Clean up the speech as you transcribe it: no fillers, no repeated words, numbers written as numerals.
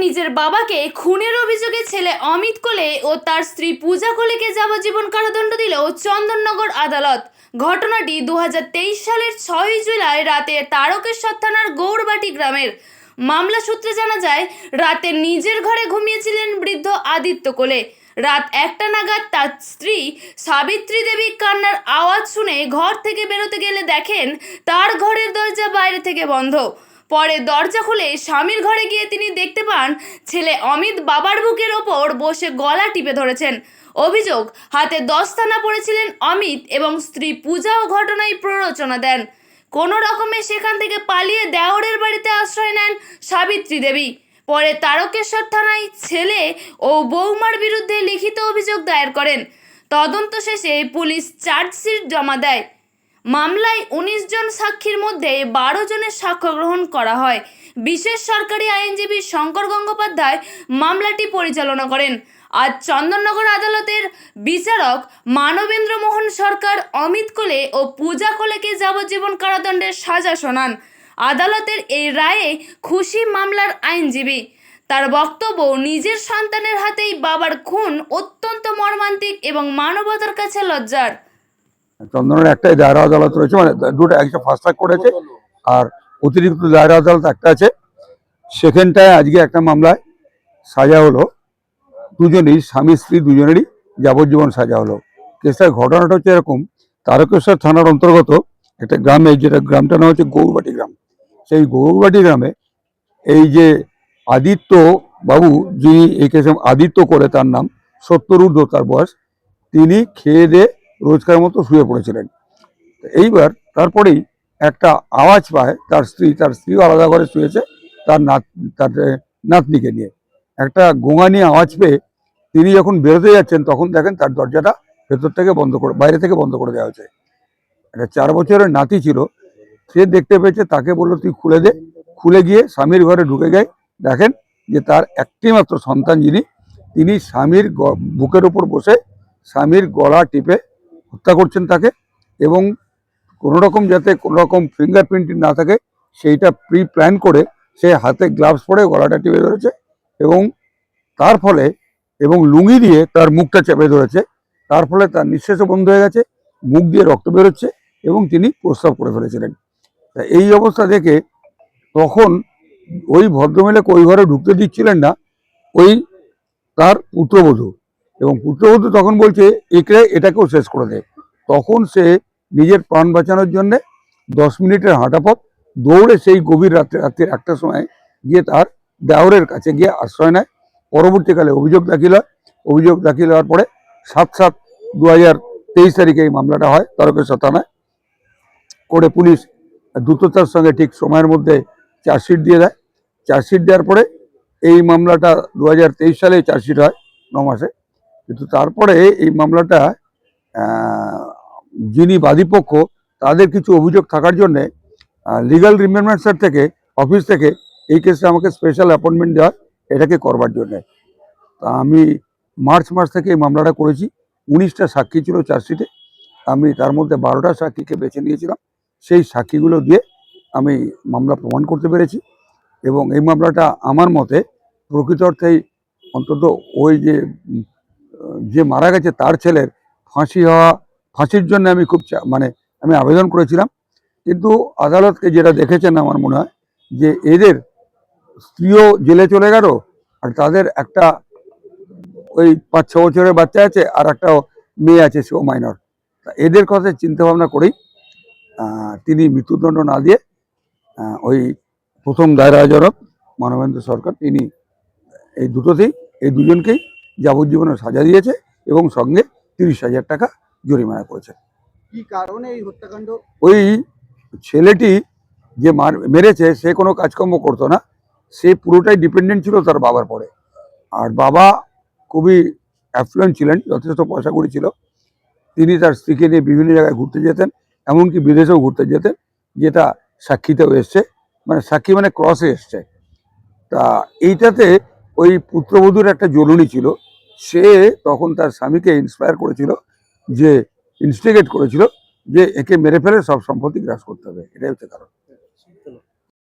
নিজের বাবাকে খুনের অভিযোগে ছেলে অমিত কোলে ও তার স্ত্রী পূজা কোলেকে যাবজ্জীবন কারাদণ্ড দিল চন্দননগর আদালত। ঘটনাটি 2023 সালের 6 জুলাই রাতে তারকেশ্বর থানার গৌরবাটি গ্রামের। মামলা সূত্রে জানা যায়, রাতে নিজের ঘরে ঘুমিয়েছিলেন বৃদ্ধ আদিত্য কোলে। রাত 1টা নাগাদ তার স্ত্রী সাবিত্রী দেবী কান্নার আওয়াজ শুনে ঘর থেকে বেরোতে গেলে দেখেন তার ঘরের দরজা বাইরে থেকে বন্ধ। পরে দরজা খুলে স্বামীর ঘরে গিয়ে তিনি দেখতে পান ছেলে অমিত বাবার বুকের ওপর বসে গলা টিপে ধরেছেন। অভিযোগ, হাতে দস্তানা পড়েছিলেন অমিত এবং স্ত্রী পূজাও ঘটনায় প্ররোচনা দেন। কোনো রকমে সেখান থেকে পালিয়ে দেওরের বাড়িতে আশ্রয় নেন সাবিত্রী দেবী। পরে তারকেশ্বর থানায় ছেলে ও বৌমার বিরুদ্ধে লিখিত অভিযোগ দায়ের করেন। তদন্ত শেষে পুলিশ চার্জশিট জমা দেয়। মামলায় 19 জন সাক্ষীর মধ্যে 12 জনের সাক্ষ্য গ্রহণ করা হয়। বিশেষ সরকারি আইনজীবী শঙ্কর গঙ্গোপাধ্যায় মামলাটি পরিচালনা করেন। আজ চন্দননগর আদালতের বিচারক মানবেন্দ্র মোহন সরকার অমিত কোলে ও পূজা কোলেকে যাবজ্জীবন কারাদণ্ডের সাজা শোনান। আদালতের এই রায়ে খুশি মামলার আইনজীবী। তার বক্তব্য, নিজের সন্তানের হাতেই বাবার খুন অত্যন্ত মর্মান্তিক এবং মানবতার কাছে লজ্জার। চন্দনের একটাই দায়রা আদালত রয়েছে, মানে দুটো, একটা ফাস্ট ট্র্যাক করেছে আর অতিরিক্ত দায়রা আদালত একটা আছে। সেখানটায় আজকে একটা মামলায় সাজা হলো, দুজনেই স্বামী স্ত্রী দুজনেরই যাবজ্জীবন সাজা হলো। কেসটার ঘটনাটা হচ্ছে এরকম, তারকেশ্বর থানার অন্তর্গত একটা গ্রামে, যেটা গ্রামটা নাম হচ্ছে গৌরবাটি গ্রাম। সেই গৌরবাটি গ্রামে এই যে আদিত্য বাবু, যিনি এই কেসে আদিত্য করে, তার নাম 70 ঊর্ধ্ব তার বয়স, তিনি খেয়ে দিয়ে রোজকার মতো শুয়ে পড়েছিলেন। এইবার তারপরেই একটা আওয়াজ পায় তার স্ত্রীও আলাদা ঘরে শুয়েছে তার নাতনিকে নিয়ে। একটা গোঙানি আওয়াজ পেয়ে তিনি যখন বেরোতে যাচ্ছেন তখন দেখেন তার দরজাটা ভেতর থেকে বাইরে থেকে বন্ধ করে দেওয়া হয়েছে। একটা 4 বছরের নাতি ছিল, সে দেখতে পেয়েছে, তাকে বললো তুই খুলে দে। খুলে গিয়ে স্বামীর ঘরে ঢুকে যায়, দেখেন যে তার একটি মাত্র সন্তান যিনি, তিনি স্বামীর বুকের উপর বসে স্বামীর গলা টিপে হত্যা করছেন তাকে, এবং কোনোরকম যাতে কোনোরকম ফিঙ্গারপ্রিন্ট না থাকে সেইটা প্রি প্ল্যান করে সে হাতে গ্লাভস পরে গলাটা টিপে ধরেছে, এবং তার ফলে এবং লুঙ্গি দিয়ে তার মুখটা চেপে ধরেছে। তার ফলে তার নিঃশ্বাসও বন্ধ হয়ে গেছে, মুখ দিয়ে রক্ত বেরোচ্ছে এবং তিনি প্রস্রাব করে ফেলেছিলেন। এই অবস্থা দেখে তখন ওই ভদ্রমহিলাকে ওই ঘরে ঢুকতে দিচ্ছিলেন না ওই তার পুত্রবধূ, এবং পুত্রবধূ তখন বলছে এটাকেও শেষ করে দেয়। তখন সে নিজের প্রাণ বাঁচানোর জন্যে 10 মিনিটের হাঁটা পথ দৌড়ে সেই গভীর রাত্রির 1টার সময় গিয়ে তার দেওরের কাছে গিয়ে আশ্রয় নেয়। পরবর্তীকালে অভিযোগ দাখিল হওয়ার পরে 7/7/2023 তারিখে এই মামলাটা হয় তারকেশ্বর থানায়। করে পুলিশ দ্রুততার সঙ্গে ঠিক সময়ের মধ্যে চার্জশিট দিয়ে দেয়। চার্জশিট দেওয়ার পরে এই মামলাটা 2023 সালে চার্জশিট হয় 9 মাসে। কিন্তু তারপরে এই মামলাটা যিনি বাদীপক্ষ, তাদের কিছু অভিযোগ থাকার জন্যে লিগাল রিমেম্বারেন্সার থেকে অফিস থেকে এই কেসে আমাকে স্পেশাল অ্যাপয়েন্টমেন্ট দেওয়া এটাকে করবার জন্যে। তা আমি মার্চ মাস থেকে এই মামলাটা করেছি। 19টা সাক্ষী ছিল চার্জশিটে, আমি তার মধ্যে 12টা সাক্ষীকে বেছে নিয়েছিলাম। সেই সাক্ষীগুলো দিয়ে আমি মামলা প্রমাণ করতে পেরেছি, এবং এই মামলাটা আমার মতে প্রকৃত অর্থেই অন্তত ওই যে মারা গেছে তার ছেলের ফাঁসির জন্য আমি আমি আবেদন করেছিলাম। কিন্তু আদালতকে যেটা দেখেছেন আমার মনে হয় যে এদের স্ত্রীও জেলে চলে গেল, আর তাদের একটা ওই 5-6 বছরের বাচ্চা আছে, আর একটা মেয়ে আছে, সেও মাইনর। এদের কথা চিন্তা ভাবনা করেই তিনি মৃত্যুদণ্ড না দিয়ে ওই প্রথম দায়রা আদালত মানবেন্দ্র সরকার, তিনি এই দুজনকেই যাবজ্জীবনের সাজা দিয়েছে এবং সঙ্গে 30,000 টাকা জরিমানা করেছে। কি কারণে এই হত্যাকাণ্ড? ওই ছেলেটি যে মেরেছে সে কোনো কাজকর্ম করতো না, সে পুরোটাই ডিপেন্ডেন্ট ছিল তার বাবার পরে। আর বাবা খুবই অ্যাফ্লুয়েন্ট ছিলেন, যথেষ্ট পয়সা কড়ি ছিল। তিনি তার স্ত্রীকে নিয়ে বিভিন্ন জায়গায় ঘুরতে যেতেন, এমনকি বিদেশেও ঘুরতে যেতেন, যেটা সাক্ষীতেও এসছে, সাক্ষী মানে ক্রসে এসছে। তা এইটাতে ওই পুত্রবধূর একটা জ্বলুনি ছিল। সে তখন তার স্বামীকে ইনস্টিগেট করেছিল যে একে মেরে ফেলে সব সম্পত্তি গ্রাস করতে হবে, এটাই হচ্ছে কারণ।